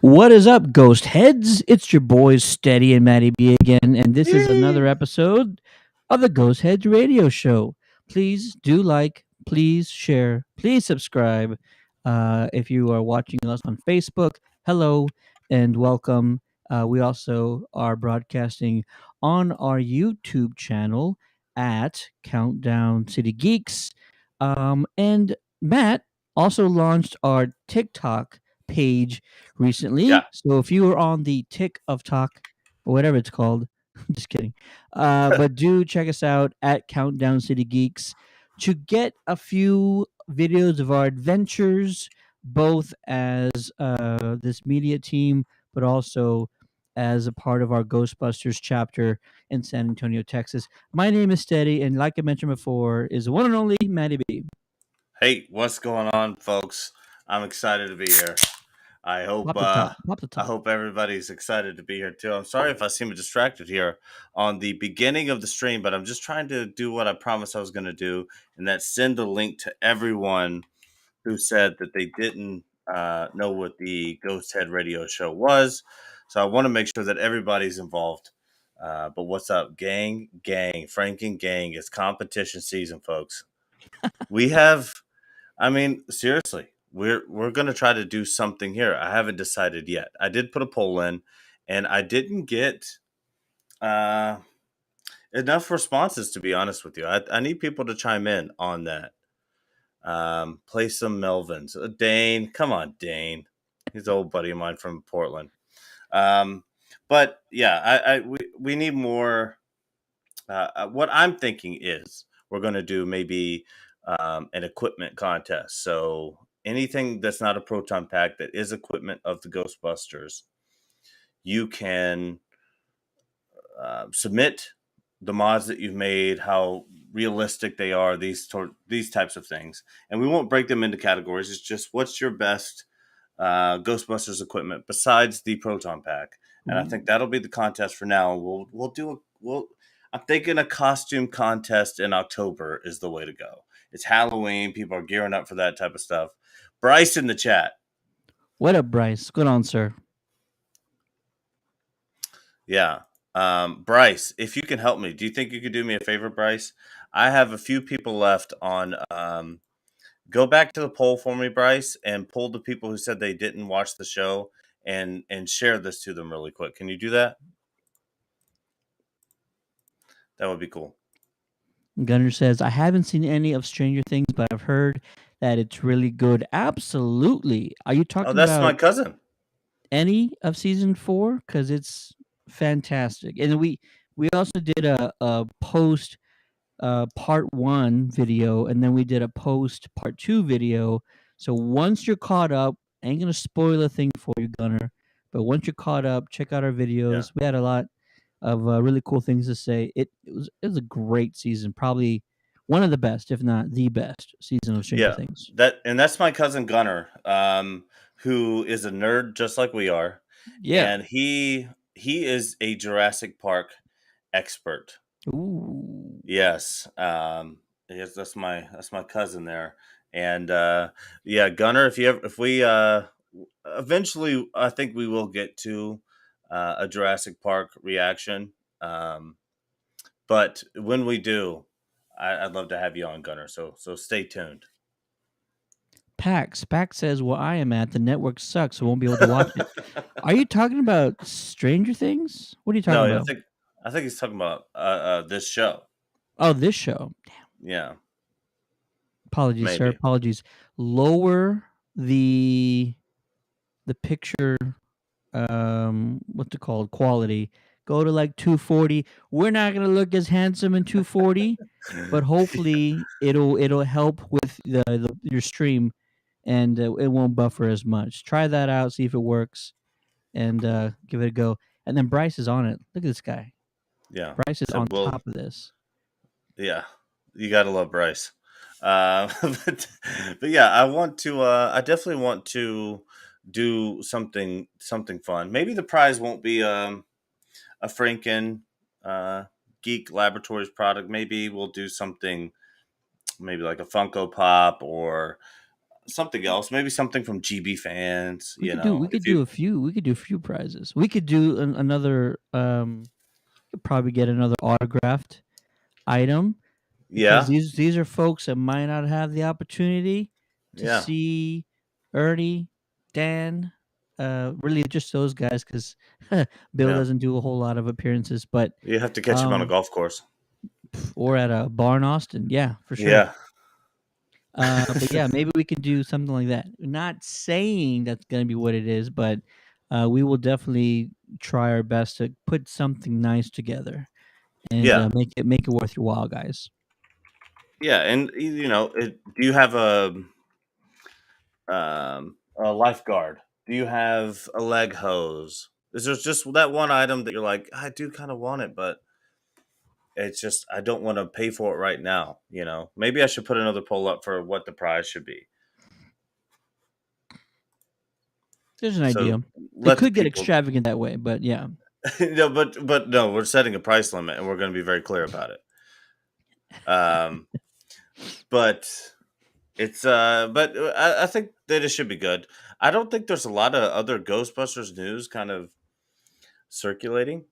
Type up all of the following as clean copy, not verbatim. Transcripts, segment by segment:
What is up, ghost heads? It's your boys Steady and Matty B again, and this is Yay. another episode of the Ghost Heads Radio Show. Please do like, please share, please subscribe. If you are watching us on Facebook, hello and welcome. We also are broadcasting on our YouTube channel at Countdown City Geeks. And Matt also launched our TikTok page recently. Yeah. So if you were on the Tick of Talk or whatever it's called, just kidding. But do check us out at Countdown City Geeks to get a few videos of our adventures, both as this media team, but also as a part of our Ghostbusters chapter in San Antonio, Texas. My name is Steady, and like I mentioned before, is the one and only Matty B. Hey, what's going on, folks? I'm excited to be here. I hope Pop the top. Pop the I top. hope everybody's excited to be here too. I'm sorry if I seem distracted here on the beginning of the stream, but I'm just trying to do what I promised I was going to do, and that's send a link to everyone who said that they didn't know what the Ghost Head Radio Show was. So I want to make sure that everybody's involved. But what's up, gang? Frank and gang. It's competition season, folks. We have. I mean, seriously, we're gonna try to do something here. I haven't decided yet. I did put a poll in, and I didn't get uh, enough responses to be honest with you. I need people to chime in on that. Play some Melvins. Dane, come on, Dane. He's an old buddy of mine from Portland. But yeah, we need more. What I'm thinking is we're going to do maybe an equipment contest. So anything that's not a proton pack that is equipment of the Ghostbusters, you can submit the mods that you've made, how realistic they are, these types of things, and we won't break them into categories. It's just what's your best Ghostbusters equipment besides the proton pack, and I think that'll be the contest for now. I'm thinking a costume contest in October is the way to go. It's Halloween. People are gearing up for that type of stuff. Bryce in the chat. What up, Bryce? Good on, sir. Yeah. Bryce, if you can help me, do you think you could do me a favor, Bryce? I have a few people left on. Go back to the poll for me, Bryce, and pull the people who said they didn't watch the show and share this to them really quick. Can you do that? That would be cool. Gunner says, I haven't seen any of Stranger Things, but I've heard that it's really good. Absolutely. Are you Oh, talking that's my about cousin. any of season 4? Because it's fantastic. And we also did a post part 1 video, and then we did a post part 2 video. So once you're caught up, I ain't going to spoil a thing for you, Gunner. But once you're caught up, check out our videos. Yeah. We had a lot of really cool things to say. It was a great season, probably one of the best, if not the best season of Stranger Yeah. Things. That's my cousin Gunner, who is a nerd just like we are, Yeah. and he is a Jurassic Park expert. Ooh. Yes. Yes, that's my cousin there. And yeah, Gunner, if we eventually I think we will get to a Jurassic Park reaction. But when we do, I'd love to have you on, Gunner. So stay tuned. Pax says, "Where I am at, the network sucks, so I won't be able to watch it." Are you talking about Stranger Things? What are you talking No, about? I think he's talking about this show. Oh, this show. Yeah, Apologies, sir. maybe. Apologies. Lower the picture what's it called, quality. Go to like 240. We're not gonna look as handsome in 240, but hopefully it'll help with your stream, and it won't buffer as much. Try that out, see if it works, and give it a go. And then Bryce is on it. Look at this guy. Yeah. Bryce is So on we'll top of this. yeah, you gotta love Bryce. But yeah, I definitely want to do something fun. Maybe the prize won't be a Franken uh, Geek Laboratories product. Maybe we'll do something, maybe like a Funko Pop or something else, maybe something from GB fans. We could do we If could you, do a few prizes. We could do another could probably get another autographed item because yeah, these are folks that might not have the opportunity to yeah, see Ernie, Dan, really just those guys because Bill yeah. doesn't do a whole lot of appearances, but You have to catch him on a um, golf course. or at a bar in Austin, yeah, for sure. Yeah, But yeah, maybe we could do something like that. Not saying that's going to be what it is, but we will definitely try our best to put something nice together and yeah, make it worth your while, guys. yeah. And do you have a lifeguard? Do you have a leg hose? Is there just that one item that you're like, I do kind of want it, but it's just I don't want to pay for it right now. Maybe I should put another poll up for what the prize should be. There's an So idea. It let the could get people. extravagant that way, but yeah, No, but no, we're setting a price limit, and we're going to be very clear about it. Um, but I think that it should be good. I don't think there's a lot of other Ghostbusters news kind of circulating.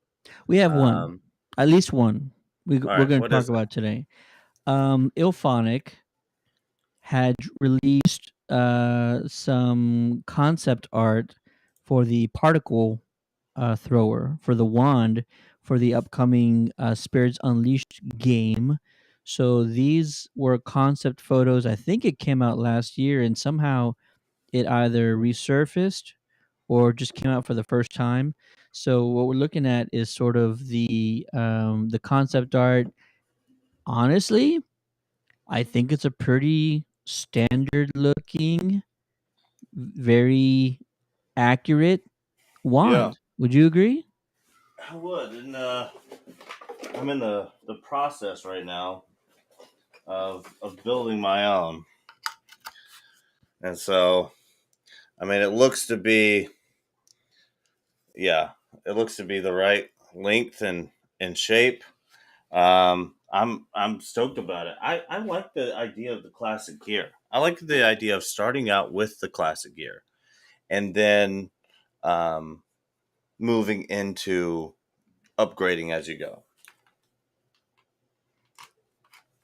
we have one, Um, at least one. all We're right, going to what talk is it? about today. Ilphonic had released some concept art for the particle thrower for the wand for the upcoming Spirits Unleashed game. So these were concept photos. I think it came out last year, and somehow it either resurfaced or just came out for the first time. So what we're looking at is sort of the concept art. Honestly, I think it's a pretty standard looking, very accurate Yeah, wand. Would you agree? I would, and I'm in the process right now of building my own, and so I mean, it looks to be, yeah, it looks to be the right length and shape. I'm stoked about it. I like the idea of the classic gear. I like the idea of starting out with the classic gear and then um, moving into upgrading as you go.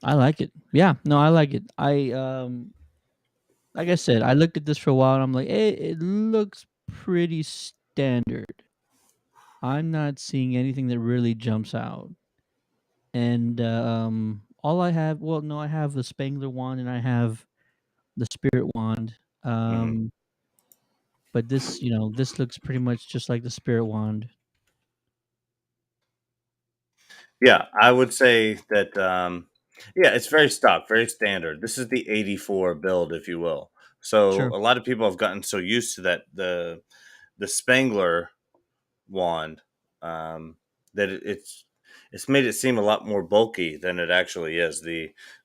I like it. Yeah, no, I like it. Like I said, I looked at this for a while and I'm like, it looks pretty standard. I'm not seeing anything that really jumps out. And all I have, well, no, I have the Spangler wand and I have the Spirit wand. Hmm. Um, but this, this looks pretty much just like the Spirit wand. Yeah, I would say that. Yeah, it's very stock, very standard. This is the '84 build, if you will. So Sure. a lot of people have gotten so used to that the Spangler wand, um, that it's made it seem a lot more bulky than it actually is.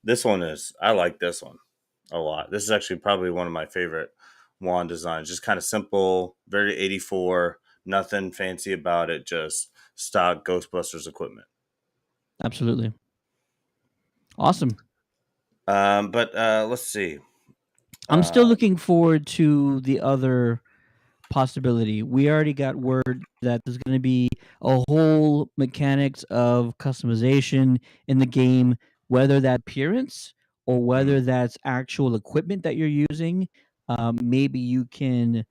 This one is I like this one a lot. This is actually probably one of my favorite wand designs. Just kind of simple, very '84, nothing fancy about it, just stock Ghostbusters equipment. Absolutely. Awesome. But let's see. I'm still Um, looking forward to the other possibility. We already got word that there's going to be a whole mechanics of customization in the game, whether that appearance or mhm. whether that's actual equipment that you're using. Maybe you can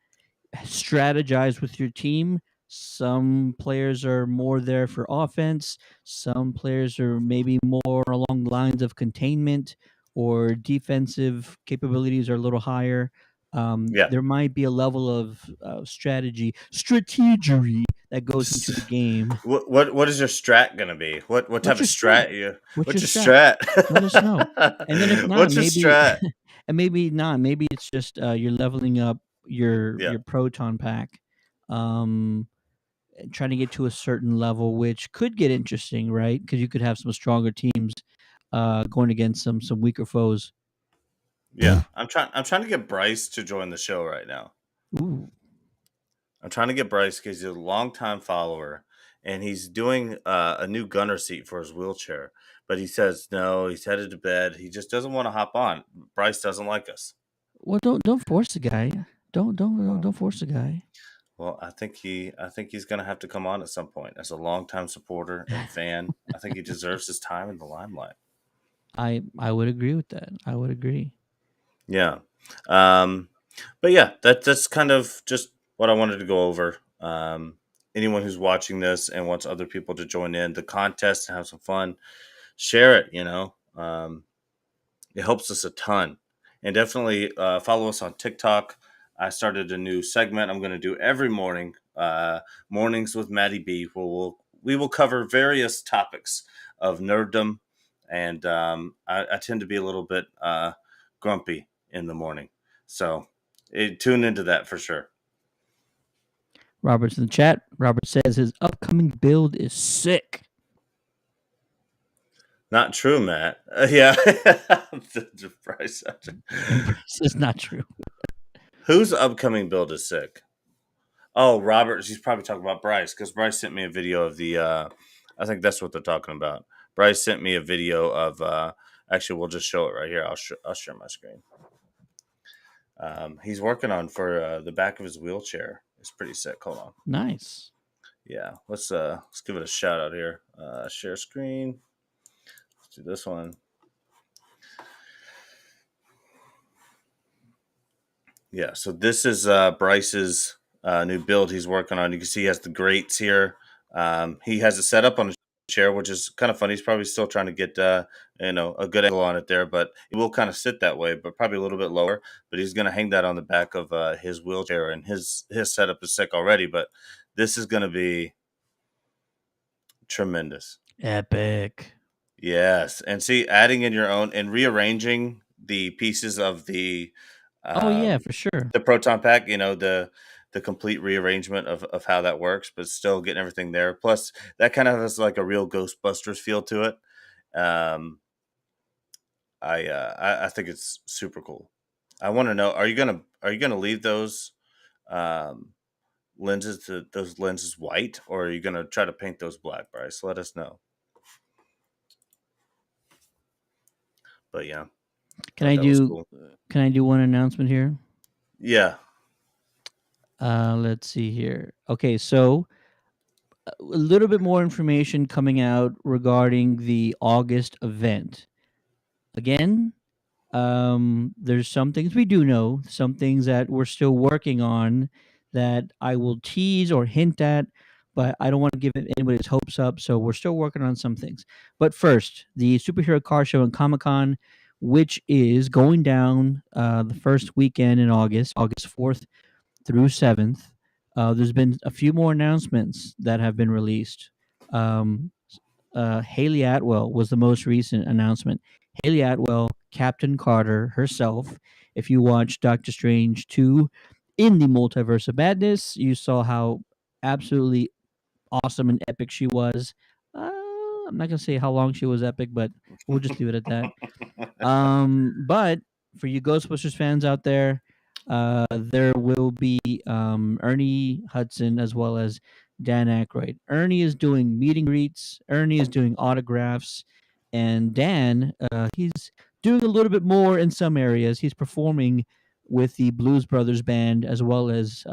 strategize with your team. Some players are more there for offense. Some players are maybe more along the lines of containment or defensive capabilities are a little higher. Yeah. There might be a level of strategery that goes into the game. What is your strat gonna be? What type What's of your strat? strat you? What's your What's your strat? strat? Let us know. And then if not, What's your maybe strat? and maybe not. Maybe it's just you're leveling up Yeah. your proton pack, um, trying to get to a certain level, which could get interesting, right? Because you could have some stronger teams going against some weaker foes. Yeah. I'm trying to get Bryce to join the show right now. Ooh, I'm trying to get Bryce because he's a longtime follower, and he's doing a new gunner seat for his wheelchair. But he says no, he's headed to bed. He just doesn't want to hop on. Bryce doesn't like us. Well, don't force the guy. Don't force the guy. Well, I think he's gonna have to come on at some point. As a longtime supporter and fan, I think he deserves his time in the limelight. I would agree with that. I would agree. Yeah. Um, but yeah, that's kind of just what I wanted to go over. Anyone who's watching this and wants other people to join in the contest and have some fun, share it. It helps us a ton. And definitely follow us on TikTok. I started a new segment I'm going to do every morning, mornings with Maddie B, where we will cover various topics of nerddom. And I tend to be a little bit grumpy in the morning. So tune into that for sure. Robert's in the chat. Robert says his upcoming build is sick. Not true, Matt. Yeah. Bryce. This is not true. Whose upcoming build is sick? Oh, Robert. He's probably talking about Bryce because Bryce sent me a video of the. I think that's what they're talking about. Bryce sent me a video of. Actually, we'll just show it right here. I'll share my screen. He's working on for the back of his wheelchair. It's pretty sick. Hold on. Nice. Yeah, let's give it a shout out here. Share screen. Let's do this one. Yeah, so this is Bryce's new build he's working on. You can see he has the grates here. He has it set up on a chair, which is kind of funny. He's probably still trying to get a good angle on it there, but it will kind of sit that way, but probably a little bit lower. But he's going to hang that on the back of his wheelchair, and his setup is sick already. But this is going to be tremendous. Epic. Yes, and see, adding in your own and rearranging the pieces of Oh yeah, for sure. the proton pack, the complete rearrangement of how that works, but still getting everything there. Plus, that kind of has like a real Ghostbusters feel to it. I think it's super cool. I want to know: are you gonna leave um, those lenses white, or are you gonna try to paint those black, Bryce? Let us know. But yeah, Can thought I that was do cool. can I do one announcement here? Yeah, Let's see here. Okay, so a little bit more information coming out regarding the August event. Again, there's some things we do know, some things that we're still working on that I will tease or hint at, but I don't want to give anybody's hopes up. So we're still working on some things. But first, the Superhero Car Show and Comic Con, which is going down the first weekend in August, August 4th through 7th. There's been a few more announcements that have been released. Um, Haley Atwell was the most recent announcement. Haley Atwell, Captain Carter herself. If you watched Doctor Strange 2 in the Multiverse of Madness, you saw how absolutely awesome and epic she was. I'm not going to say how long she was epic, but we'll just leave it at that. But for you Ghostbusters fans out there will be Ernie Hudson as well as Dan Aykroyd. Ernie is doing meet and greets. Ernie is doing autographs, and Dan, he's doing a little bit more in some areas. He's performing with the Blues Brothers band as well as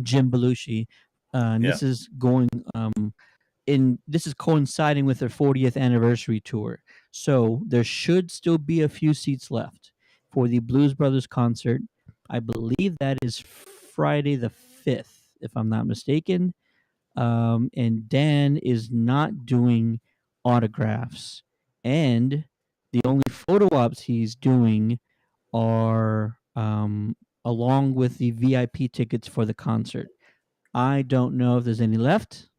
Jim Belushi. And yeah, this is going this is coinciding with their 40th anniversary tour. So there should still be a few seats left for the Blues Brothers concert. I believe that is Friday the 5th, if I'm not mistaken. And Dan is not doing autographs. And the only photo ops he's doing are along with the VIP tickets for the concert. I don't know if there's any left.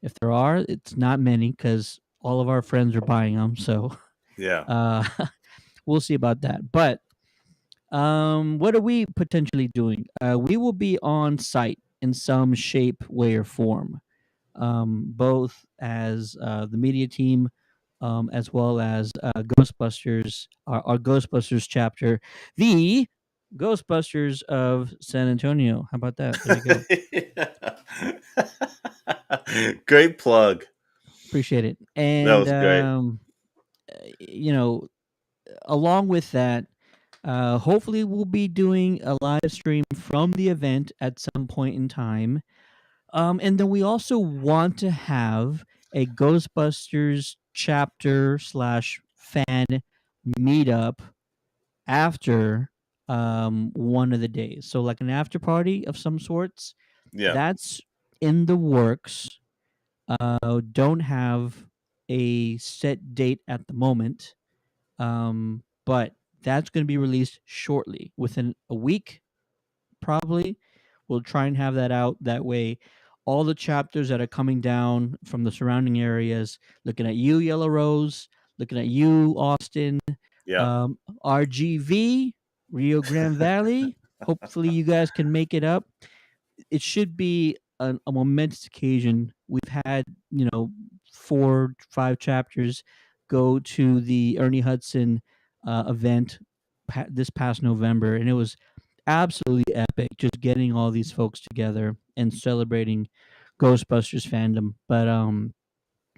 If there are, it's not many because all of our friends are buying them. So yeah. uh, we'll see about that. But what are we potentially doing? We will be on site in some shape, way, or form, both as the media team, as well as Ghostbusters, our Ghostbusters chapter, the Ghostbusters of San Antonio. How about that? There you go. Great plug. Appreciate it. That And was great. you know, along with that, Hopefully, we'll be doing a live stream from the event at some point in time. And then we also want to have a Ghostbusters chapter slash fan meetup after one of the days. So like an after party of some sorts. Yeah. That's in the works. Don't have a set date at the moment. But that's going to be released shortly, within a week, probably. We'll try and have that out. That way, all the chapters that are coming down from the surrounding areas, looking at you, Yellow Rose, looking at you, Austin, Yeah. RGV, Rio Grande Valley. Hopefully, you guys can make it up. It should be a momentous occasion. We've had, 4, 5 chapters go to the Ernie Hudson event this past November, and it was absolutely epic. Just getting all these folks together and celebrating Ghostbusters fandom. But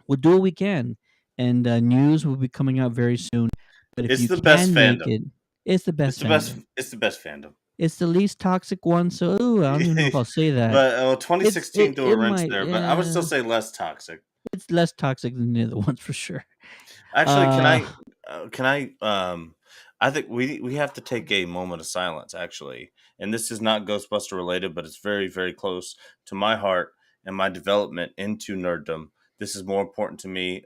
we'll do what we can, and news will be coming out very soon. But if It's you the best can make fandom. it, it's the It's best the best. fandom. It's the best fandom. It's the least toxic one, so ooh, I don't even know if I'll say that. But It's 2016 it threw a it wrench might there, but I would still yeah, say less toxic. it's less toxic than the other ones for sure. Actually, can Uh, I? Can I? I think we have to take a moment of silence. Actually, and this is not Ghostbuster related, but it's very very close to my heart and my development into nerddom. This is more important to me.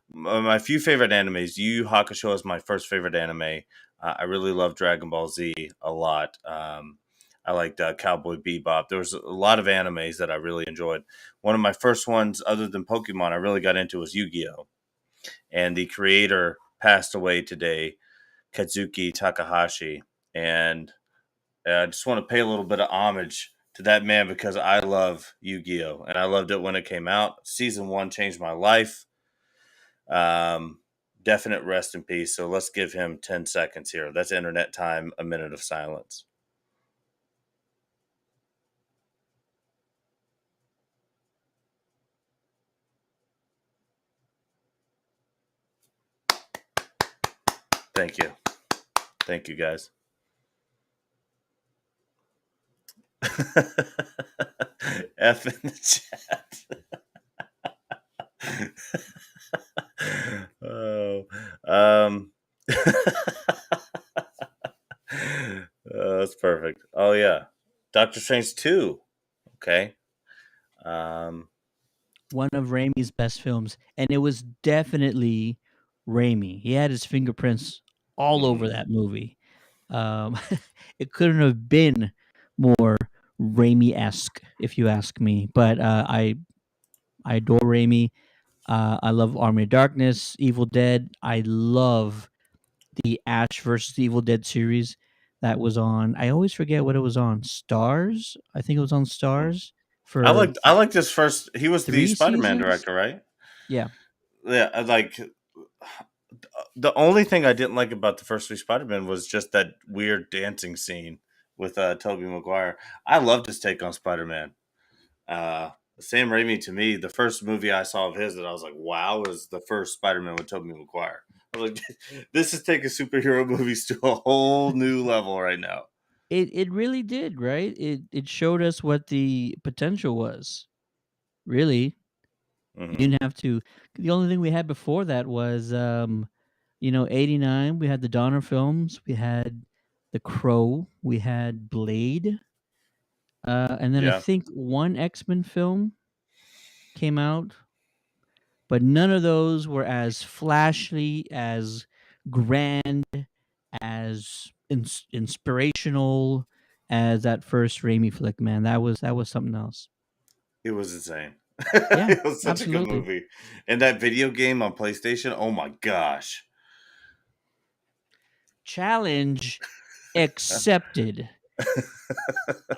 My few favorite animes. Yu Yu Hakusho is my first favorite anime. I really love Dragon Ball Z a lot. I liked Cowboy Bebop. There was a lot of animes that I really enjoyed. One of my first ones, other than Pokemon, I really got into was Yu-Gi-Oh! And the creator passed away today, Kazuki Takahashi. And I just want to pay a little bit of homage to that man because I love Yu-Gi-Oh! And I loved it when it came out. Season 1 changed my life. Um, Definite rest in peace. So let's give him 10 seconds here. That's internet time, a minute of silence. Thank you. Thank you, guys. F in the chat. Oh, that's perfect. Oh yeah, Doctor Strange 2. Okay. Um, one of Raimi's best films, and it was definitely Raimi. He had his fingerprints all over mhm. that movie. Um, it couldn't have been more Raimi-esque, if you ask me. But I adore Raimi. I love Army of Darkness, Evil Dead. I love the Ash versus the Evil Dead series that was on. I always forget what it was on. Stars? I think it was on Stars for I liked his first. He was the 3 Spider-Man seasons. director, right? Yeah. Yeah, like the only thing I didn't like about the first three Spider-Man was just that weird dancing scene with Tobey Maguire. I loved his take on Spider-Man. Uh, Sam Raimi, to me, the first movie I saw of his that I was like, wow, was the first Spider-Man with Tobey Maguire. I was like, this is taking superhero movies to a whole new level right now. It really did, right? It showed us what the potential was. Really. You Hmm. didn't have to. The only thing we had before that was 89, we had the Donner films, we had The Crow, we had Blade, and then I Yeah, think one X-Men film came out, but none of those were as flashy, as grand, as inspirational as that first Raimi flick, man. That was something else. it was insane. Yeah, It was such a good absolutely. movie. And that video game on PlayStation, oh my gosh. Challenge accepted.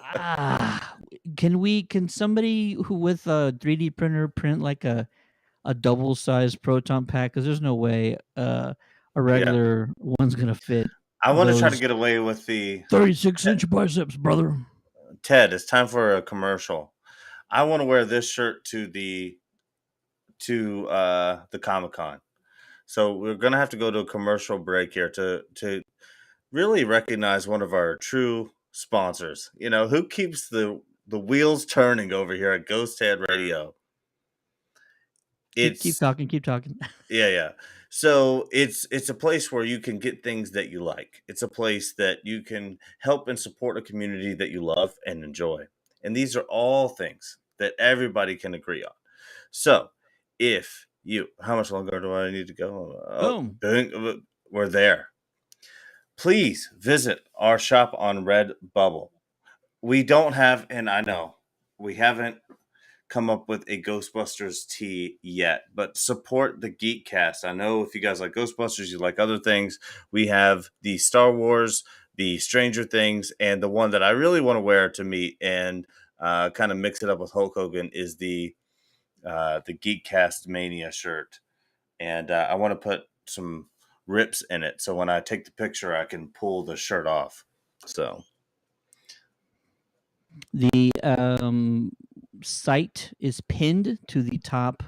Ah, can somebody who with a 3D printer print like a double sized proton pack? Because there's no way a Yeah. regular one's gonna fit I want to try to those get away with the 36-inch biceps, brother. Ted, it's time for a commercial. I want to wear this shirt to the Comic Con. So we're gonna have to go to a commercial break here to really recognize one of our true sponsors. You know, who keeps the wheels turning over here at Ghost Head Radio? Keep It's talking. Keep talking. Yeah, yeah. So it's a place where you can get things that you like. It's a place that you can help and support a community that you love and enjoy. And these are all things that everybody can agree on. So, if you how much longer do I need to go? Oh, Boom. we're there. Please visit our shop on Redbubble. We don't have, and I know we haven't come up with a Ghostbusters tee yet, but support the Geekcast. I know if you guys like Ghostbusters, you like other things. We have the Star Wars, the Stranger Things, and the one that I really want to wear to meet and kind of mix it up with Hulk Hogan is the Geekcast Mania shirt, and I want to put some rips in it so when I take the picture, I can pull the shirt off. So The site is pinned to the top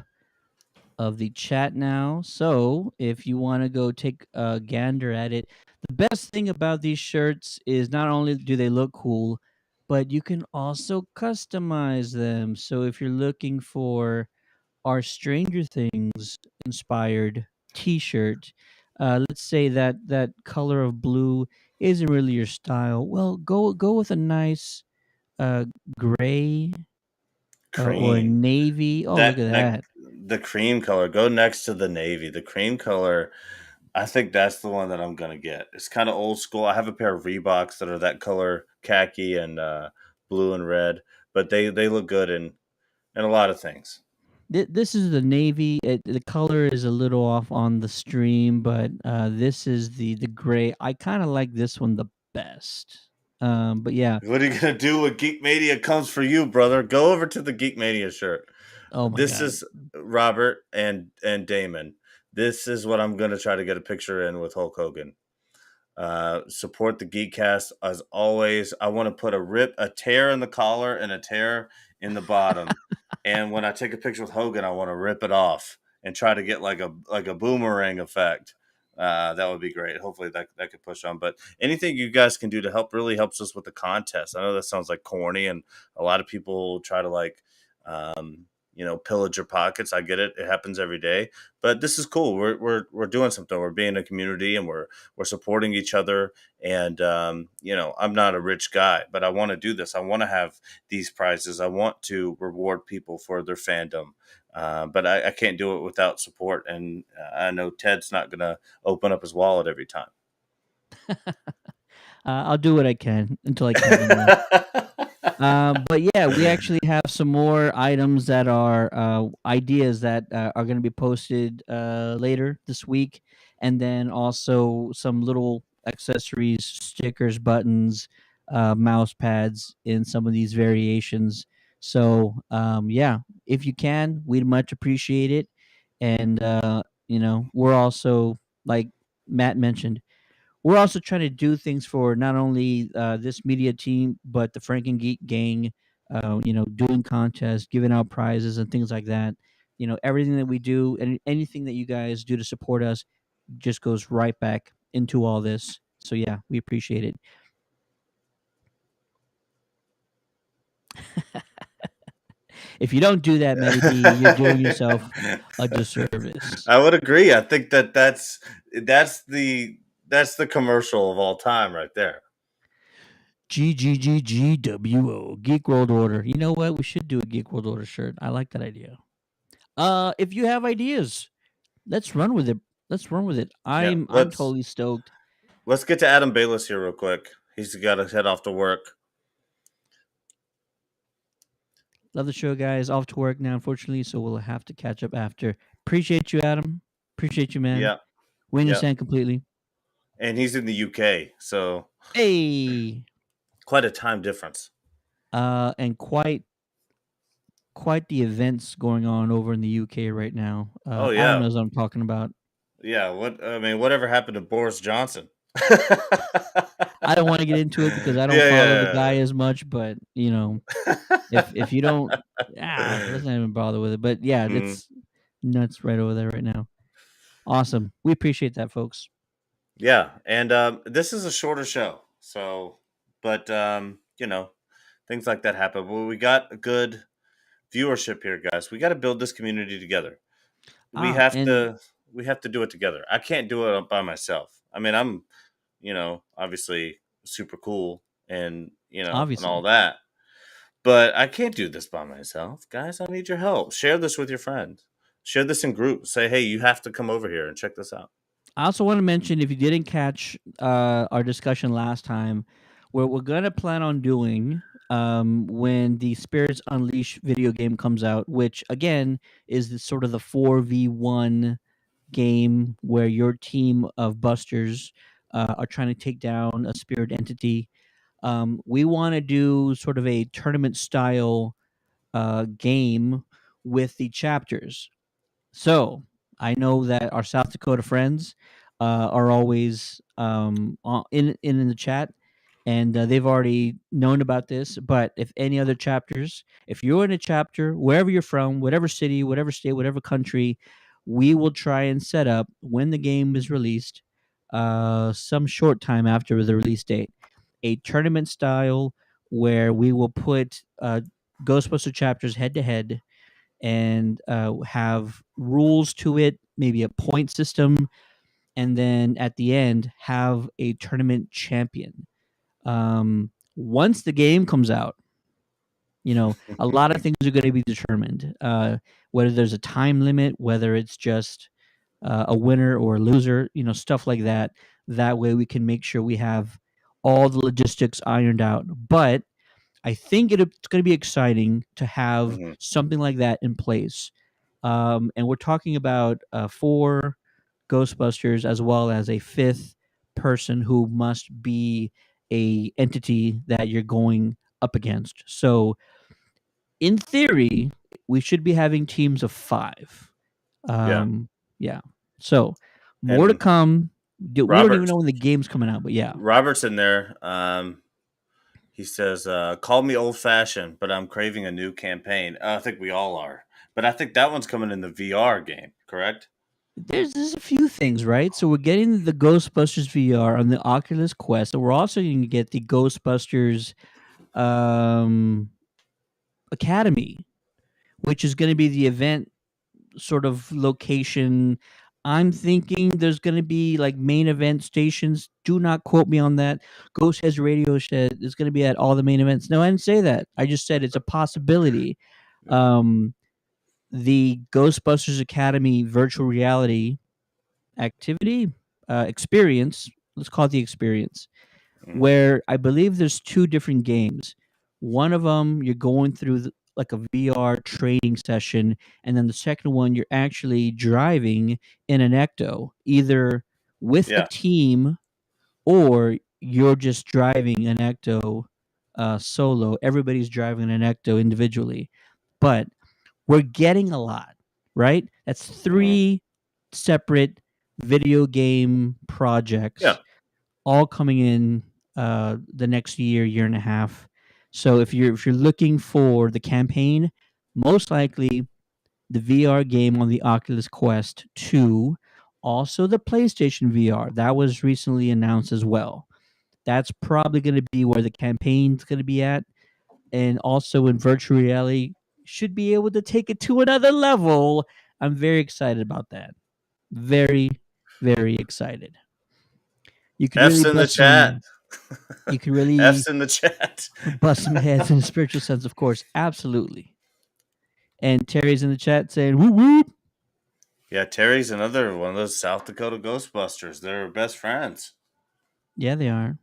of the chat now. So if you want to go take a gander at it, the best thing about these shirts is not only do they look cool, but you can also customize them. So if you're looking for our Stranger Things inspired T-shirt, let's say that that color of blue isn't really your style. Well, go with a nice uh, gray or a cream. navy. Oh, look at That that. the cream color go next to the navy. The cream color, I think that's the one that I'm gonna get. It's kind of old school. I have a pair of Reeboks that are that color, khaki and blue and red, but they look good in a lot of things. This is the navy. The color is a little off on the stream, but this is the gray. I kind of like this one the best. But yeah. What are you gonna do when Geek Mania comes for you, brother? Go over to the Geek Mania shirt. Oh my This god. is Robert and Damon. This is what I'm gonna try to get a picture in with Hulk Hogan. Support the Geekcast as always. I want to put a tear in the collar and a tear in the bottom. And when I take a picture with Hogan, I want to rip it off and try to get like a boomerang effect. That would be great. Hopefully that could push on. But anything you guys can do to help really helps us with the contest. I know that sounds like corny, and a lot of people try to pillage your pockets. I get it; it happens every day. But this is cool. We're doing something. We're being a community, and we're supporting each other. And I'm not a rich guy, but I want to do this. I want to have these prizes. I want to reward people for their fandom. But I can't do it without support, and I know Ted's not going to open up his wallet every time. I'll do what I can until I can't anymore. But yeah, we actually have some more items that are ideas that are going to be posted later this week, and then also some little accessories, stickers, buttons, mouse pads in some of these variations. So yeah, if you can, we'd much appreciate it. And we're also, like Matt mentioned, we're also trying to do things for not only this media team but the Frank and Geek gang. Doing contests, giving out prizes, and things like that. Everything that we do and anything that you guys do to support us just goes right back into all this. So yeah, we appreciate it. If you don't do that, Matty D, you're doing yourself a disservice. I would agree. I think that's the commercial of all time right there. GGGGWO, Geek World Order. You know what? We should do a Geek World Order shirt. I like that idea. If you have ideas, let's run with it. Let's run with it. Yeah, I'm totally stoked. let's get to Adam Bayless here real quick. He's got to head off to work. Love the show, guys. Off to work now, unfortunately, so we'll have to catch up after. Appreciate you, Adam. Appreciate you, man. Yeah, We yeah, understand completely. and he's in the UK, so Hey, quite a time difference. and quite the events going on over in the UK right now. Oh Adam yeah, knows what I'm talking about. yeah. Whatever happened to Boris Johnson? I don't want to get into it because I don't follow the Yeah, guy as much, but if you don't, let's not even bother with it. But yeah, Mm, it's nuts right over there right now. Awesome. We appreciate that, folks. Yeah, and this is a shorter show, so but things like that happen. Well, we got a good viewership here, guys. We got to build this community together. We Ah, have and to we have to do it together. I can't do it by myself. I mean, I'm obviously super cool and and all obviously. that, but I can't do this by myself, guys. I need your help. Share this with your friends. Share this in groups. Say, hey, you have to come over here and check this out. I also want to mention, if you didn't catch our discussion last time, what we're gonna plan on doing when the Spirits Unleashed video game comes out, which again is sort of the 4v1 game where your team of busters are trying to take down a spirit entity. We want to do sort of a tournament style game with the chapters. So I know that our South Dakota friends are always in the chat, and they've already known about this. But if any other chapters, if you're in a chapter, wherever you're from, whatever city, whatever state, whatever country, we will try and set up when the game is released, some short time after the release date, a tournament style where we will put Ghostbuster chapters head to head and have rules to it, maybe a point system, and then at the end have a tournament champion. Once the game comes out, a lot of things are going to be determined. Whether there's a time limit, whether it's just a winner or a loser, stuff like that. That way we can make sure we have all the logistics ironed out. But I think it's going to be exciting to have Hmm. something like that in place. And we're talking about four Ghostbusters as well as a fifth person who must be a entity that you're going up against. So in theory, we should be having teams of five. Yeah, Yeah. So more to and come. We don't even Robert know when the game's coming out, but yeah. Robert's in there. He says, "Call me old fashioned, but I'm craving a new campaign." I think we all are, but I think that one's coming in the VR game. Correct? There's a few things, right? So we're getting the Ghostbusters VR on the Oculus Quest, and we're also going to get the Ghostbusters um, Academy, which is going to be the event sort of location. I'm thinking there's going to be like main event stations. Do not quote me on that. Ghost Heads Radio said it's going to be at all the main events. No, I didn't say that. I just said it's a possibility. Yeah. Um, the Ghostbusters Academy virtual reality activity experience, let's call it the experience, Hmm. where I believe there's two different games. One of them you're going through like a VR training session, and then the second one you're actually driving in an ecto, either with a Yeah. team or you're just driving an ecto solo. Everybody's driving an ecto individually, but we're getting a lot, right? That's Hmm. three separate video game Yeah. projects all coming in the next year and a half. So if you're looking for the campaign, most likely the VR game on the Oculus Quest 2, also the PlayStation VR that was recently announced as well. That's probably going to be where the campaign's going to be at, and also in virtual reality should be able to take it to another level. I'm very excited about that. Very, very excited. You could really F's in the bust chat. some. You could really F's in the chat. bust some heads in a spiritual sense, of course. Absolutely. And Terry's in the chat saying, "Whoop whoop." Yeah, Terry's another one of those South Dakota Ghostbusters. They're best friends. Yeah, they are.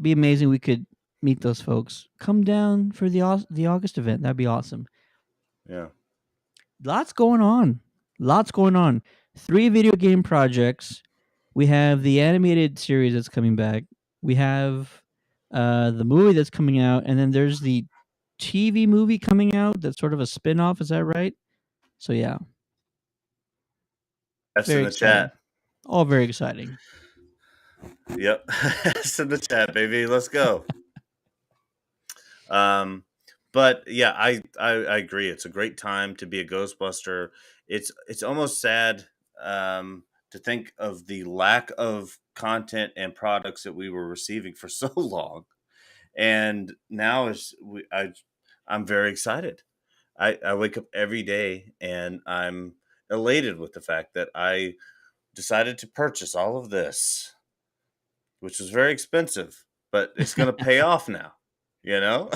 Be amazing. We could meet those folks. Come down for the August event. That'd be awesome. Yeah. Lots going on. Lots going on. Three video game projects. We have the animated series that's coming back. We have the movie that's coming out, and then there's the TV movie coming out that's sort of a spin-off. Is that right? So yeah, F's in very the exciting. chat. All very exciting. Yep. F's in the chat, baby. Let's go. Um, but yeah, I agree. It's a great time to be a Ghostbuster. It's almost sad to think of the lack of content and products that we were receiving for so long. And now I'm very excited. I wake up every day and I'm elated with the fact that I decided to purchase all of this, which was very expensive, but it's going to pay off now. You know,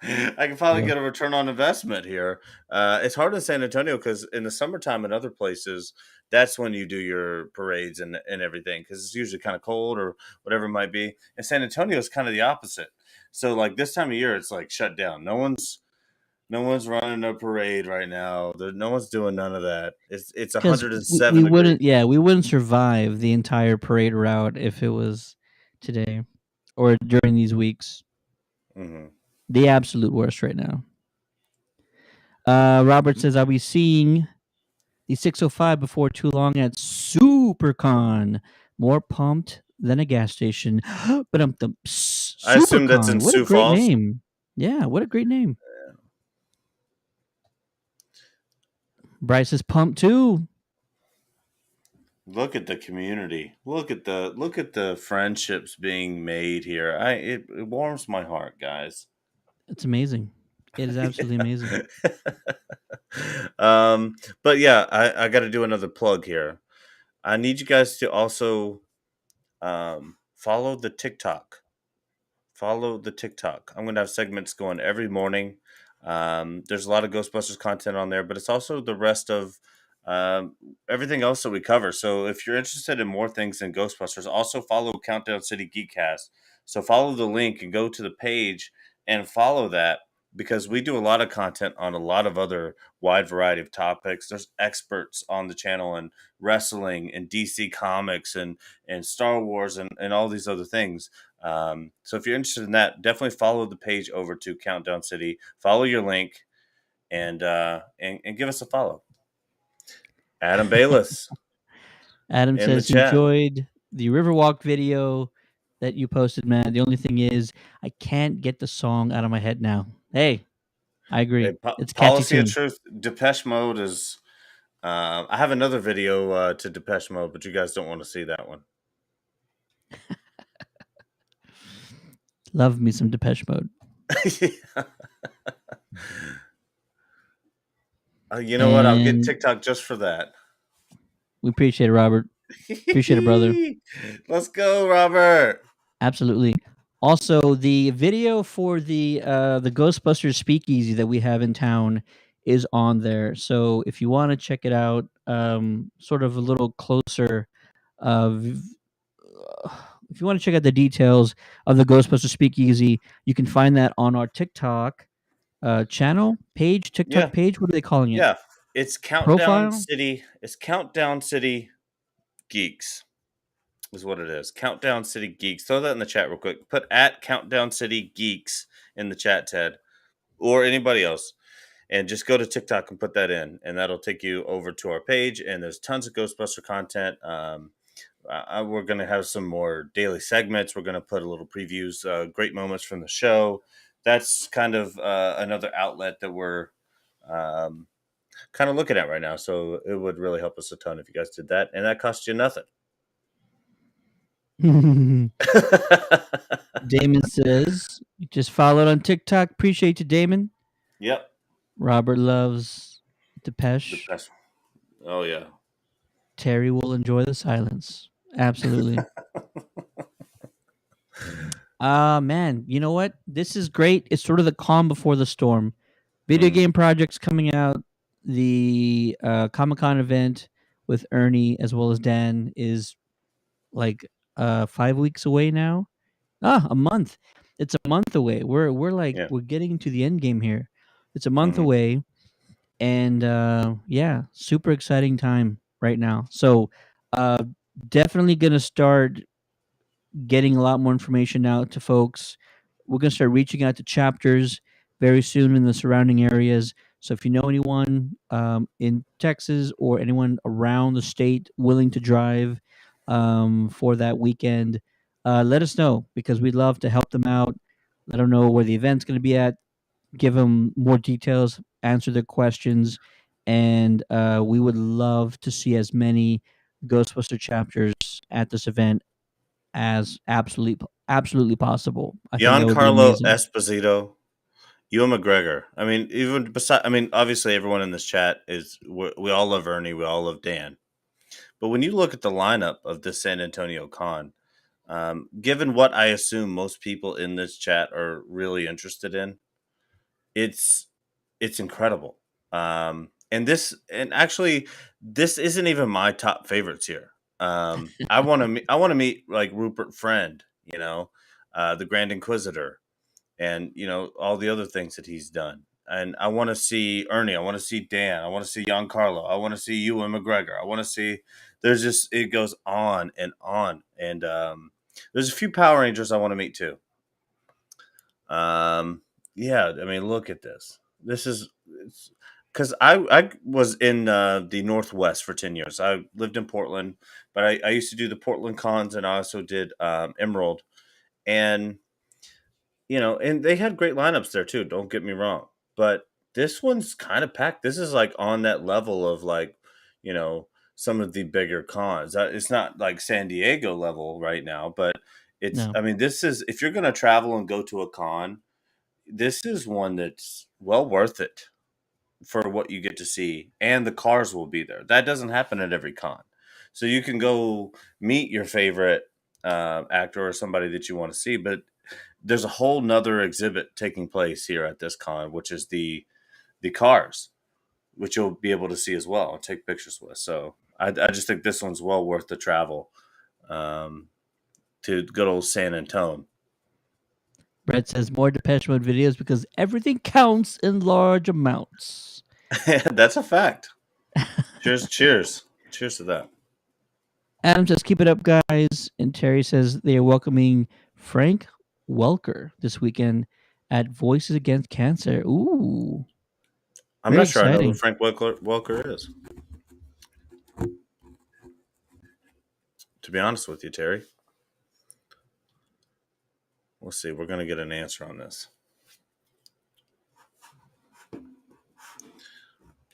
I can finally Yeah. get a return on investment here. It's hard in San Antonio because in the summertime and other places, that's when you do your parades and everything because it's usually kind of cold or whatever it might be. And San Antonio is kind of the opposite. So like this time of year, it's like shut down. No one's running a parade right now. No one's doing none of that. It's Because 107 we degrees. wouldn't, yeah, we wouldn't survive the entire parade route if it was today or during these weeks. Hmm. The absolute worst right now. Robert says, "I'll be seeing the 605 before too long at SuperCon. More pumped than a gas station." But the I assume that's SuperCon. in What a Sioux great Falls. name! Yeah, what a great name. Bryce is pumped too. Look at the community. Look at the friendships being made here. It warms my heart, guys. It's amazing. It is absolutely amazing. um, but yeah, I got to do another plug here. I need you guys to also follow the TikTok. Follow the TikTok. I'm going to have segments going every morning. There's a lot of Ghostbusters content on there, but it's also the rest of everything else that we cover. So if you're interested in more things than Ghostbusters, also follow Countdown City Geekcast. So follow the link and go to the page and follow that because we do a lot of content on a lot of other wide variety of topics. There's experts on the channel and wrestling and DC Comics and Star Wars and all these other things. So if you're interested in that, definitely follow the page over to Countdown City. Follow your link and give us a follow. Adam Bayless Adam in the says he chat. enjoyed the Riverwalk video that you posted, man. The only thing is, I can't get the song out of my head now. Hey, I agree. It's a catchy Policy of tune. Truth. Depeche Mode is. I have another video to Depeche Mode, but you guys don't want to see that one. Love me some Depeche Mode. You know what? I'll get And TikTok just for that. we appreciate it, Robert. Appreciate it, brother. Let's go, Robert. Absolutely. Also, the video for the Ghostbusters Speakeasy that we have in town is on there. So if you want to check it out, sort of a little closer, v- if you want to check out the details of the Ghostbusters Speakeasy, you can find that on our TikTok channel page, Yeah, TikTok page. What are they calling it? yeah. It's Countdown Profile. City. It's Countdown City Geeks. Is what it is. Countdown City Geeks. Throw that in the chat real quick. Put at Countdown City Geeks in the chat, Ted, or anybody else, and just go to TikTok and put that in, and that'll take you over to our page. And there's tons of Ghostbuster content. We're going to have some more daily segments. We're going to put a little previews, great moments from the show. That's kind of another outlet that we're kind of looking at right now. So it would really help us a ton if you guys did that, and that costs you nothing. Damon says, just followed on TikTok. Appreciate you, Damon. Yep. Robert loves The Depeche. best. Oh yeah. Terry will enjoy the silence. Absolutely. Man, you know what? This is great. It's sort of the calm before the storm. Video game projects coming out. The Comic Con event with Ernie as well as Dan is like 5 weeks away now. A month. It's a month away. We're like Yeah. we're getting into the end game here. It's a month Mhm. away, and yeah, super exciting time right now. So uh, definitely gonna start getting a lot more information out to folks. We're gonna start reaching out to chapters very soon in the surrounding areas. So if you know anyone in Texas or anyone around the state willing to drive for that weekend, let us know because we'd love to help them out. Let them know where the event's going to be at, give them more details, answer their questions, and we would love to see as many Ghostbuster chapters at this event as absolutely possible. I think that would be Giancarlo amazing. Esposito, Ewan McGregor. I mean, even beside, I mean, obviously everyone in this chat we all love Ernie, we all love Dan. But when you look at the lineup of this San Antonio Con, given what I assume most people in this chat are really interested in, it's incredible. And actually, this isn't even my top favorites here. I want to meet like Rupert Friend, the Grand Inquisitor, and all the other things that he's done. And I want to see Ernie. I want to see Dan. I want to see Giancarlo. I want to see Ewan McGregor. I want to see. There's just it goes on and on. And there's a few Power Rangers I want to meet too. Yeah, I mean, look at this. This is because I was in the Northwest for 10 years. I lived in Portland, but I used to do the Portland cons, and I also did Emerald, and and they had great lineups there too. Don't get me wrong, but this one's kind of packed. This is like on that level of like some of the bigger cons. It's not like San Diego level right now, but it's. No. I mean, this is if you're going to travel and go to a con, this is one that's well worth it for what you get to see, and the cars will be there. That doesn't happen at every con, so you can go meet your favorite actor or somebody that you want to see. But there's a whole nother exhibit taking place here at this con, which is the cars, which you'll be able to see as well and take pictures with. So I just think this one's well worth the travel to good old San Antonio. Brett says more Depeche Mode videos because everything counts in large amounts. That's a fact. Cheers to that. Adam says, keep it up, guys. And Terry says they are welcoming Frank Welker this weekend at Voices Against Cancer. Ooh. I'm not sure I know who Frank Welker is. To be honest with you, Terry. We'll see. We're going to get an answer on this.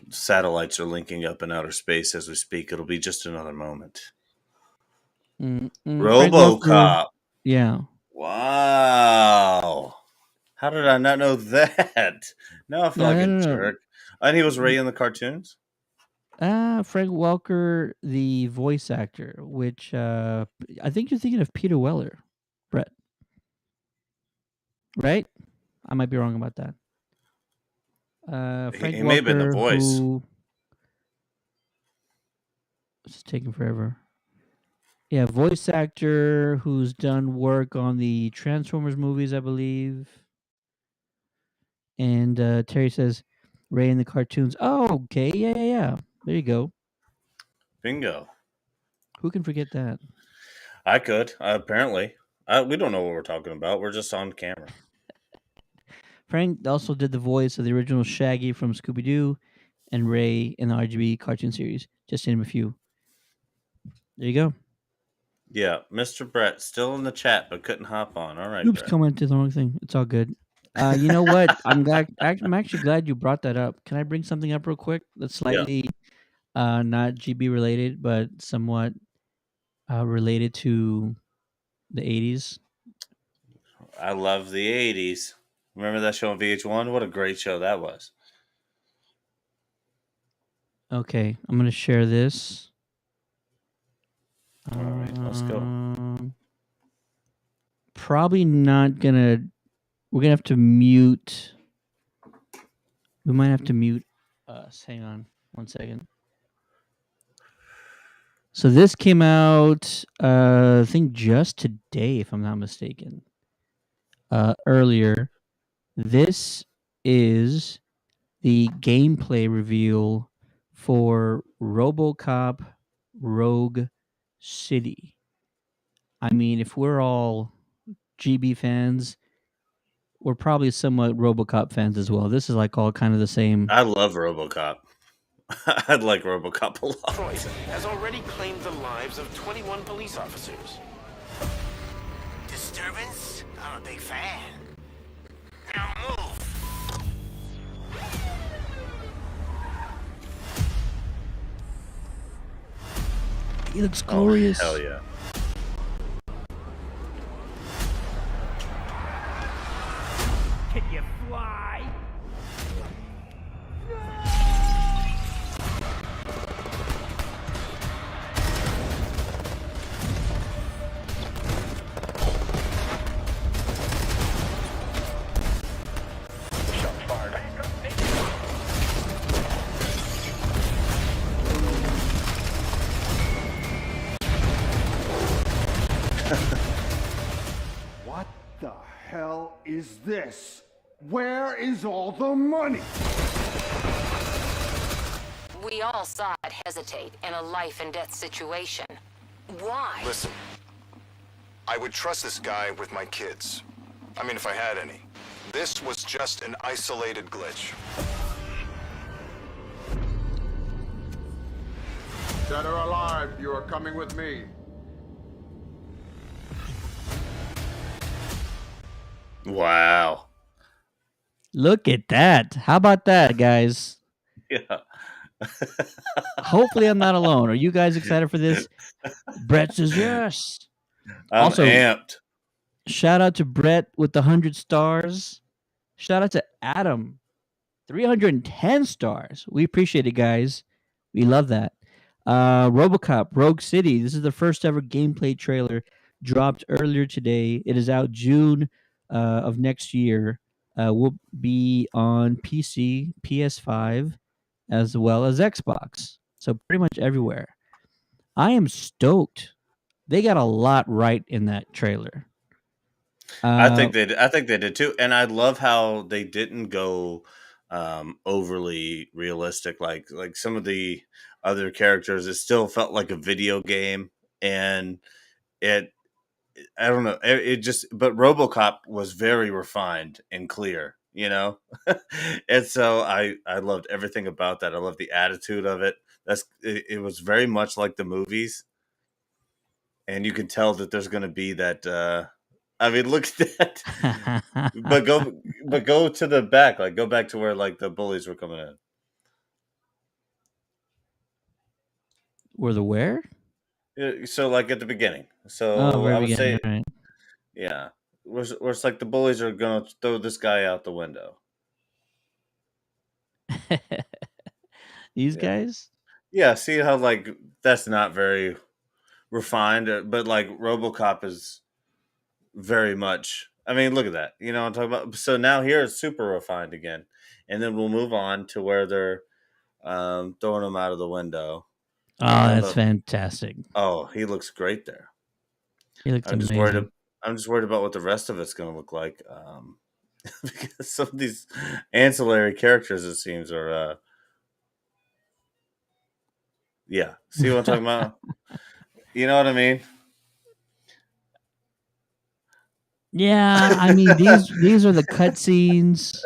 Satellites are linking up in outer space as we speak. It'll be just another moment. RoboCop. Yeah. Wow. How did I not know that? Now I feel like a jerk. And he was Ray in the cartoons? Frank Welker, the voice actor, which I think you're thinking of Peter Weller, Brett. Right? I might be wrong about that. Frank he Welker, may have been the voice. It's taking forever. Yeah, voice actor who's done work on the Transformers movies, I believe. And Terry says, Ray in the cartoons. Oh, okay. Yeah. There you go. Bingo. Who can forget that? I could, apparently. We don't know what we're talking about. We're just on camera. Frank also did the voice of the original Shaggy from Scooby-Doo and Ray in the RGB cartoon series. Just to name a few. There you go. Yeah, Mr. Brett still in the chat but couldn't hop on. All right. Oops, commented the wrong thing. It's all good. You know what? I'm actually glad you brought that up. Can I bring something up real quick that's slightly not GB related, but somewhat related to the 80s? I love the 80s. Remember that show on VH1? What a great show that was. Okay, I'm going to share this. All right, let's go. Probably not going to... We're going to have to mute... We might have to mute us. Hang on 1 second. So this came out, I think just today, if I'm not mistaken. Earlier. This is the gameplay reveal for RoboCop Rogue City. I mean, if we're all GB fans, we're probably somewhat RoboCop fans as well. This is like all kind of the same. I love RoboCop. I'd like RoboCop a lot. Croydon has already claimed the lives of 21 police officers. Disturbance? I'm a big fan. Now move. He looks Oh, glorious. hell yeah. Can you fly? What the hell is this? Where is all the money? We all saw it hesitate in a life and death situation. Why? Listen, I would trust this guy with my kids. I mean, if I had any. This was just an isolated glitch. Dead or alive, you are coming with me. Wow. Look at that. How about that, guys? Yeah. Hopefully I'm not alone. Are you guys excited for this? Brett says yes. I'm Also- amped. Shout out to Brett with the 100 stars. Shout out to Adam, 310 stars. We appreciate it, guys. We love that. RoboCop Rogue City. This is the first ever gameplay trailer dropped earlier today. It is out June of next year. Will be on PC, PS5, as well as Xbox. So pretty much everywhere. I am stoked. They got a lot right in that trailer. I think they did too, and I love how they didn't go overly realistic. Like some of the other characters, it still felt like a video game, and it. I don't know. It just, but RoboCop was very refined and clear, you know, and so I loved everything about that. I love the attitude of it. It was very much like the movies, and you can tell that there's going to be that. I mean, look at that. but go to the back. Like, go back to where like the bullies were coming in. Were the where? Yeah, so like at the beginning. So Oh, very I would beginning, say, right. yeah, where it's like the bullies are going to throw this guy out the window. These Yeah. guys? Yeah, see how like that's not very refined, but like RoboCop is very much. I mean, look at that. You know what I'm talking about? So now here it's super refined again, and then we'll move on to where they're throwing him out of the window. Oh, that's fantastic. Oh, he looks great there. He looks I'm amazing. just worried about what the rest of it's going to look like, because some of these ancillary characters, it seems, are. Yeah, see what I'm talking about? You know what I mean? Yeah, I mean these are the cutscenes.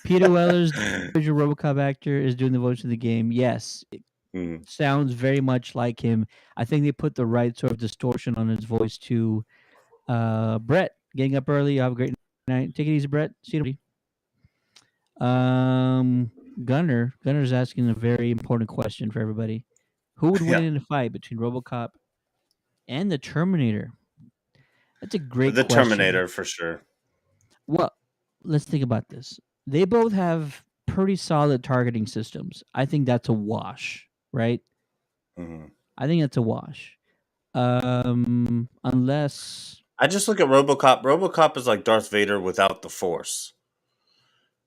Peter Weller's the original RoboCop actor is doing the voice of the game. Yes, it Mm. sounds very much like him. I think they put the right sort of distortion on his voice too. Brett, getting up early. Have a great night. Take it easy, Brett. See you. Gunner's asking a very important question for everybody. Who would win Yeah. in a fight between RoboCop and the Terminator? That's a great The question. Terminator for sure. Well, let's think about this. They both have pretty solid targeting systems. I think that's a wash, right? Mhm. I think that's a wash. Unless I just look at RoboCop. RoboCop is like Darth Vader without the Force.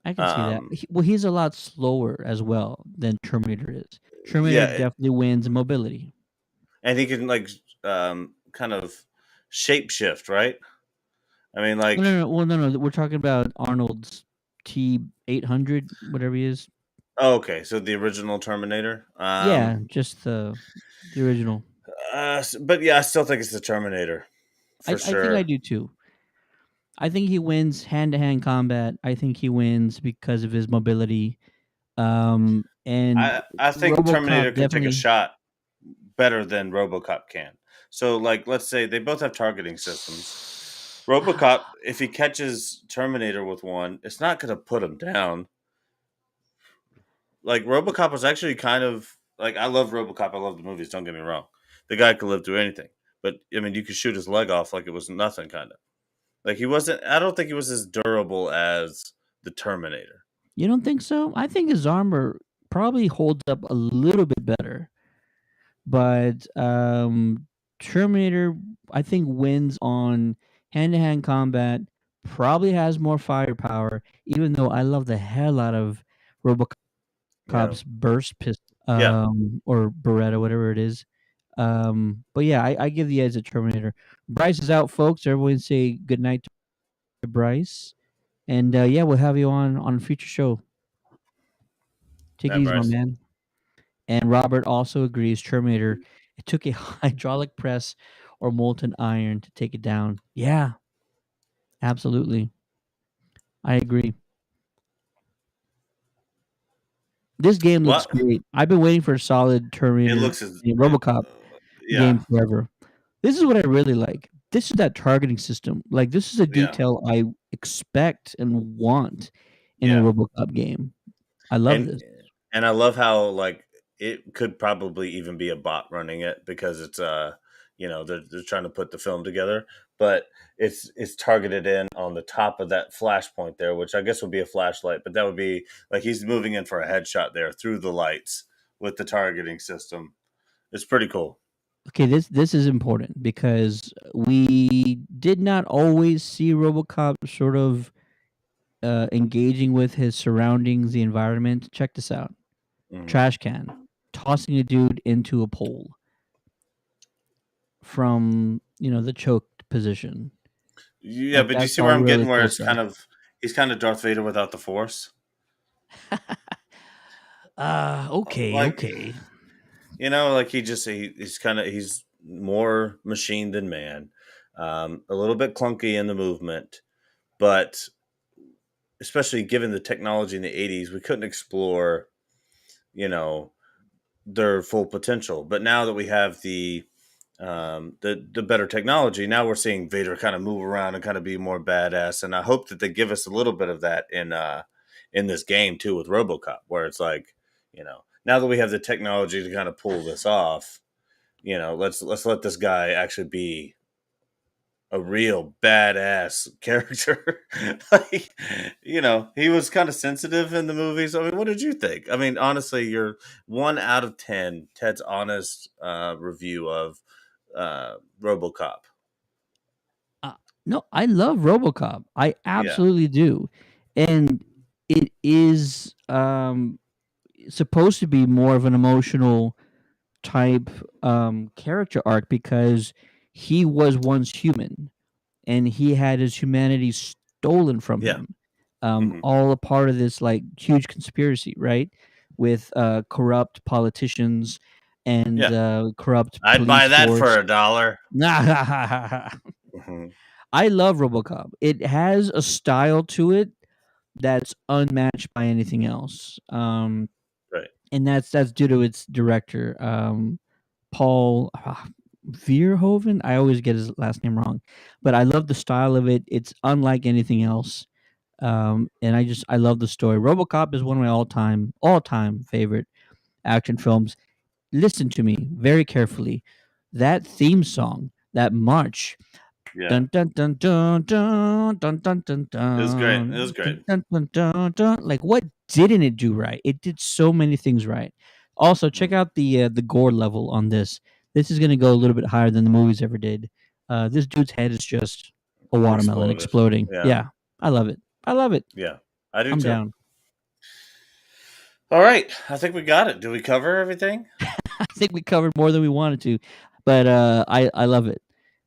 I can see that. Um, Well, he's a lot slower as well than Terminator is. Terminator Yeah. definitely wins in mobility. And he can like kind of shapeshift, right? I mean, like, No. Well, no. We're talking about Arnold's T-800, whatever he is. oh, okay, so the original Terminator. Yeah, just the original. But yeah, I still think it's the Terminator for I sure. think I do too. I think he wins hand-to-hand combat. I think he wins because of his mobility. And I think RoboCop Terminator can take definitely- a shot better than RoboCop can. So, like, let's say they both have targeting systems. RoboCop, if he catches Terminator with one, it's not going to put him down. Like, RoboCop was actually kind of like I love RoboCop. I love the movies. Don't get me wrong. The guy could live through anything, but I mean, you could shoot his leg off like it was nothing, kind of. Like he wasn't. I don't think he was as durable as the Terminator. You don't think so? I think his armor probably holds up a little bit better, but Terminator, I think, wins on hand-to-hand combat. Probably has more firepower, even though I love the hell out of RoboCop's Yeah. burst pistol, Yeah. or Beretta, whatever it is. But yeah, I give the edge to Terminator. Bryce is out, folks. Everyone say good night to Bryce, and yeah, we'll have you on a future show. Take it Night, easy, my Bryce. man. And Robert also agrees. Terminator. It took a hydraulic press or molten iron to take it down. Yeah, absolutely. I agree. This game looks What? great. I've been waiting for a solid Terminator It looks as RoboCop yeah. game forever. This is what I really like. This is that targeting system. Like, this is a Yeah. detail I expect and want in Yeah. a RoboCop game. I love and this. and I love how like it could probably even be a bot running it because it's they're trying to put the film together, but it's targeted in on the top of that flashpoint there, which I guess would be a flashlight, but that would be like he's moving in for a headshot there through the lights with the targeting system. It's pretty cool. Okay, this is important because we did not always see RoboCop sort of engaging with his surroundings, the environment. Check this out. Mhm. Trash can, tossing a dude into a pole from, the choked position. Yeah, Like, but do you that's see where all I'm really getting where cool it's stuff. he's kind of Darth Vader without the Force? Okay, Like, okay. like he's more machine than man. A little bit clunky in the movement, but especially given the technology in the 80s, we couldn't explore, their full potential. But now that we have the better technology, now we're seeing Vader kind of move around and kind of be more badass. And I hope that they give us a little bit of that in this game too with RoboCop, where it's like, now that we have the technology to kind of pull this off, let's let this guy actually be a real badass character. Like, he was kind of sensitive in the movies. I mean, what did you think? I mean, honestly, you're 1 out of 10. Ted's honest review of RoboCop. No, I love RoboCop. I absolutely do. And it is supposed to be more of an emotional type character arc because he was once human and he had his humanity stolen from Yeah. him. Mhm. All a part of this like huge conspiracy, right? With corrupt politicians and corrupt I'd buy police that force. for $1. Mhm. I love RoboCop. It has a style to it that's unmatched by anything else. Right. And that's due to its director, Paul Verhoeven. I always get his last name wrong, but I love the style of it. It's unlike anything else. And I love the story. RoboCop is one of my all-time favorite action films. Listen to me very carefully. That theme song, that march, Yeah. dun dun dun dun dun dun dun dun dun. It was great. It was great. Dun, dun, dun, dun. Like, what didn't it do right? It did so many things right. Also, check out the gore level on this. This is gonna go a little bit higher than the movies ever did. This dude's head is just a watermelon Exploded. exploding. Yeah. Yeah, I love it. I love it. Yeah. I do I'm too. down. All right. I think we got it. Did we cover everything? I think we covered more than we wanted to, but I love it.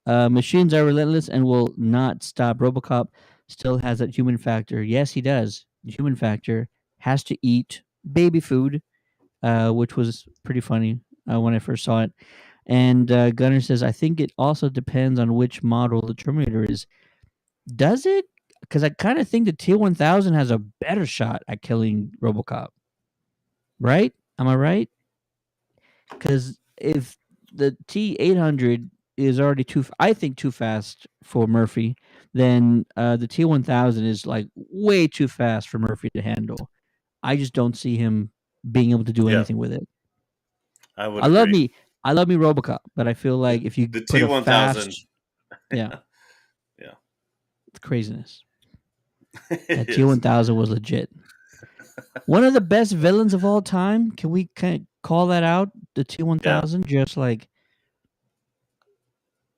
Machines are relentless and will not stop. RoboCop still has that human factor. Yes, he does. The human factor has to eat baby food, which was pretty funny when I first saw it. And Gunner says, I think it also depends on which model the Terminator is. Does it? Because I kind of think the T-1000 has a better shot at killing RoboCop. Right? Am I right? Because if the T-800 is already too fast for Murphy, then the T-1000 is like way too fast for Murphy to handle. I just don't see him being able to do Yeah. anything with it. I would I love agree. me RoboCop, but I feel like if you The put a T1000. fast, yeah, Yeah. it's craziness. It That is. T1000 was legit. One of the best villains of all time. Can we call that out? The T1000, just like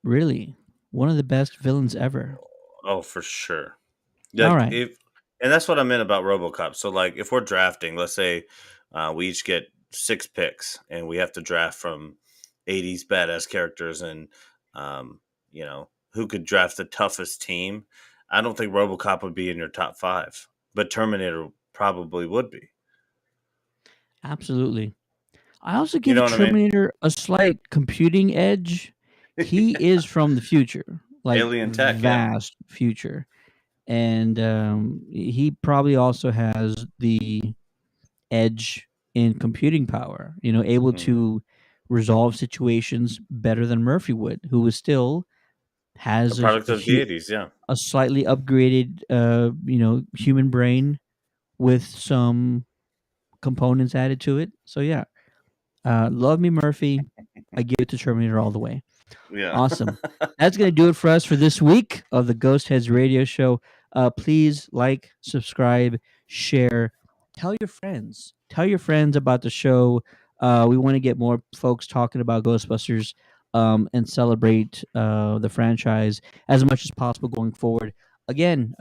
really one of the best villains ever. Oh, for sure. All Like right. and that's what I meant about RoboCop. So like if we're drafting, let's say we each get 6 picks and we have to draft from 80s badass characters and you know, who could draft the toughest team? I don't think RoboCop would be in your top 5, but Terminator probably would be. Absolutely. I also You know give what I mean? Terminator a slight computing edge. He is from the future, like Alien tech, yeah. vast future. And he probably also has the edge in computing power, able Mhm. to resolve situations better than Murphy would, who is still A has product of the 80s, yeah. a slightly upgraded, human brain with some components added to it. So yeah, love me Murphy. I give it to Terminator all the way. Yeah. Awesome. That's going to do it for us for this week of the Ghost Heads Radio Show. Please like, subscribe, share, tell your friends. Tell your friends about the show. We want to get more folks talking about Ghostbusters and celebrate the franchise as much as possible going forward. Again,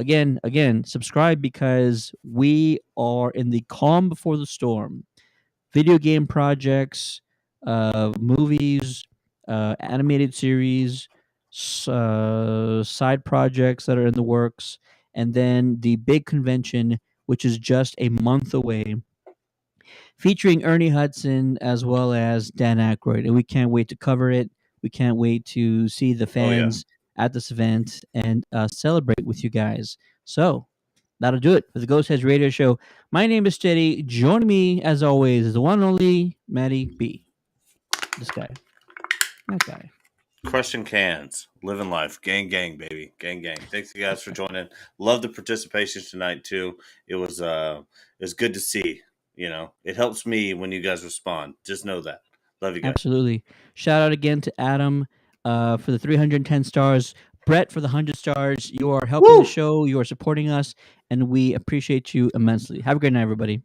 subscribe because we are in the calm before the storm. Video game projects, movies, animated series, side projects that are in the works, and then the big convention, which is just a month away, featuring Ernie Hudson as well as Dan Aykroyd. And we can't wait to cover it. We can't wait to see the Oh, yeah. fans at this event and celebrate with you guys. So that'll do it for the Ghost Heads Radio Show. My name is Steady. Joining me, as always, is the one and only Matty B. This guy. That guy. Crushing cans, living life, gang, baby, gang. Thanks you guys for joining. Love the participation tonight too. It was good to see. You know, it helps me when you guys respond. Just know that. Love you guys. Absolutely. Shout out again to Adam for the 310 stars. Brett for the 100 stars. You are helping the show. You are supporting us, and we appreciate you immensely. Have a great night, everybody.